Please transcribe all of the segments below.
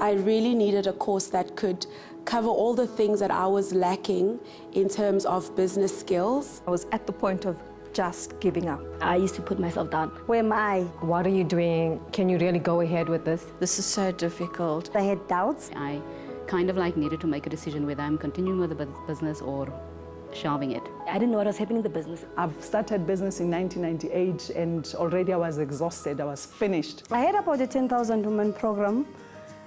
I really needed a course that could cover all the things that I was lacking in terms of business skills. I was at the point of just giving up. I used to put myself down. Where am I? What are you doing? Can you really go ahead with this? This is so difficult. I had doubts. I kind of like needed to make a decision whether I'm continuing with the business or shelving it. I didn't know what was happening in the business. I've started business in 1998 and already I was exhausted, I was finished. I heard about the 10,000 women program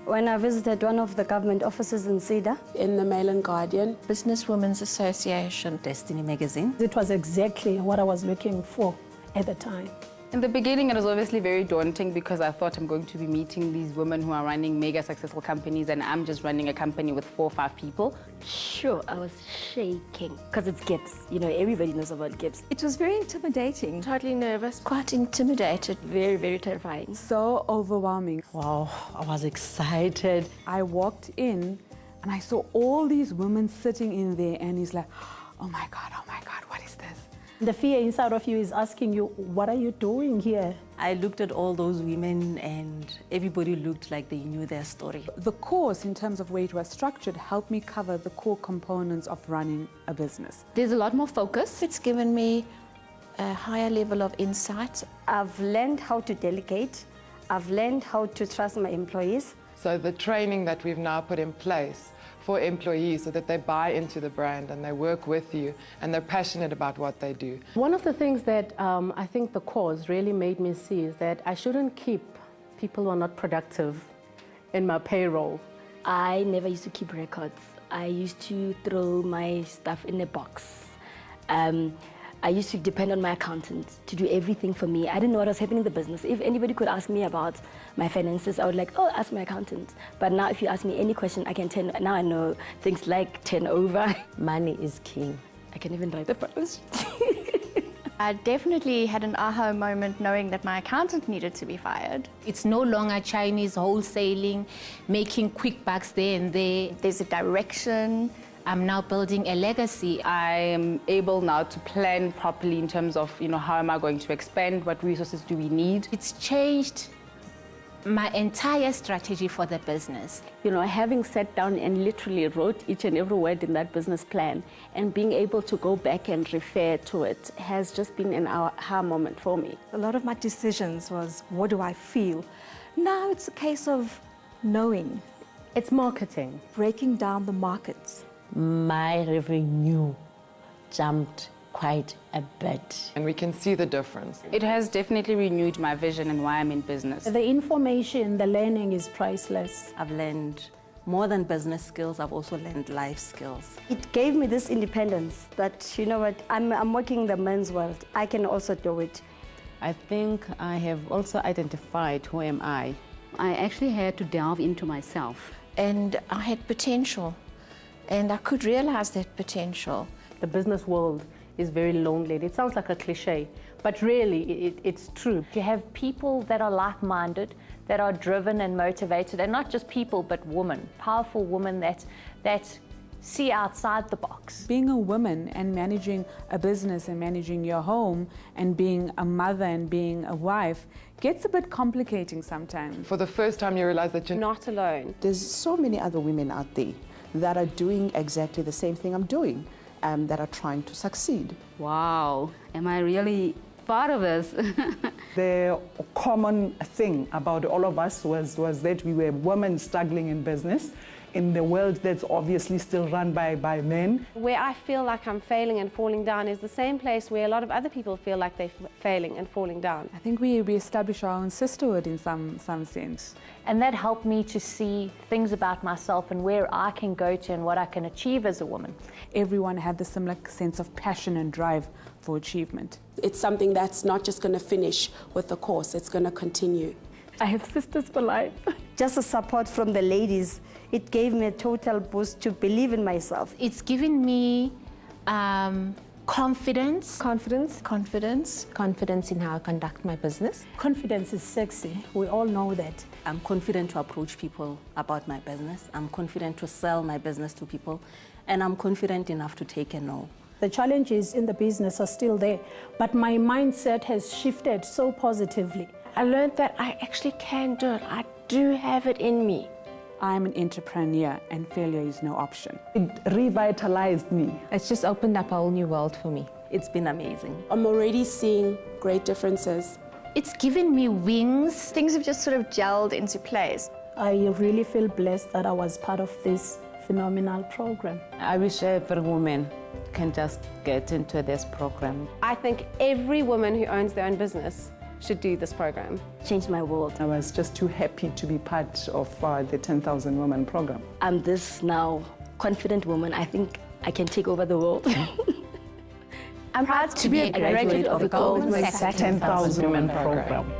when I visited one of the government offices in Cedar. In the Mail and Guardian. Businesswomen's Association. Destiny magazine. It was exactly what I was looking for at the time. In the beginning, it was obviously very daunting because I thought I'm going to be meeting these women who are running mega successful companies and I'm just running a company with 4 or 5 people. Sure, I was shaking because it's GIBS. You know, everybody knows about GIBS. It was very intimidating. Totally nervous, quite intimidated. Very, very terrifying. So overwhelming. Wow, I was excited. I walked in and I saw all these women sitting in there and he's like, oh my God, what is this? The fear inside of you is asking you, what are you doing here? I looked at all those women and everybody looked like they knew their story. The course, in terms of way it was structured, helped me cover the core components of running a business. There's a lot more focus. It's given me a higher level of insight. I've learned how to delegate. I've learned how to trust my employees. So the training that we've now put in place for employees so that they buy into the brand and they work with you and they're passionate about what they do. One of the things that I think the course really made me see is that I shouldn't keep people who are not productive in my payroll. I never used to keep records. I used to throw my stuff in a box. I used to depend on my accountant to do everything for me. I didn't know what was happening in the business. If anybody could ask me about my finances, I would like, oh, ask my accountant. But now if you ask me any question, I can turn, now I know things like turnover. Money is king. I can even write the balance. I definitely had an aha moment knowing that my accountant needed to be fired. It's no longer Chinese wholesaling, making quick bucks there and there. There's a direction. I'm now building a legacy. I am able now to plan properly in terms of, how am I going to expand, what resources do we need. It's changed my entire strategy for the business. Having sat down and literally wrote each and every word in that business plan and being able to go back and refer to it has just been an aha moment for me. A lot of my decisions was, what do I feel? Now it's a case of knowing. It's marketing. Breaking down the markets. My revenue jumped quite a bit. And we can see the difference. It has definitely renewed my vision and why I'm in business. The information, the learning is priceless. I've learned more than business skills, I've also learned life skills. It gave me this independence that, you know what, I'm working in the men's world. I can also do it. I think I have also identified who am I. I actually had to delve into myself. And I had potential. And I could realize that potential. The business world is very lonely. It sounds like a cliche, but really it's true. You have people that are like-minded, that are driven and motivated, and not just people, but women, powerful women that see outside the box. Being a woman and managing a business and managing your home and being a mother and being a wife gets a bit complicating sometimes. For the first time you realize that you're not alone. There's so many other women out there that are doing exactly the same thing I'm doing, that are trying to succeed. Wow, am I really part of this? The common thing about all of us was that we were women struggling in business in the world that's obviously still run by men. Where I feel like I'm failing and falling down is the same place where a lot of other people feel like they're failing and falling down. I think we establish our own sisterhood in some sense. And that helped me to see things about myself and where I can go to and what I can achieve as a woman. Everyone had the similar sense of passion and drive for achievement. It's something that's not just going to finish with the course, it's going to continue. I have sisters for life. Just the support from the ladies, it gave me a total boost to believe in myself. It's given me confidence. Confidence in how I conduct my business. Confidence is sexy. We all know that. I'm confident to approach people about my business. I'm confident to sell my business to people. And I'm confident enough to take a no. The challenges in the business are still there, but my mindset has shifted so positively. I learned that I actually can do it. I do have it in me. I'm an entrepreneur and failure is no option. It revitalized me. It's just opened up a whole new world for me. It's been amazing. I'm already seeing great differences. It's given me wings. Things have just sort of gelled into place. I really feel blessed that I was part of this phenomenal program. I wish every woman can just get into this program. I think every woman who owns their own business should do this program. Changed my world. I was just too happy to be part of the 10,000 Women program. I'm this now confident woman. I think I can take over the world. I'm proud to be a graduate of the Goldman Sachs 10,000 Women program.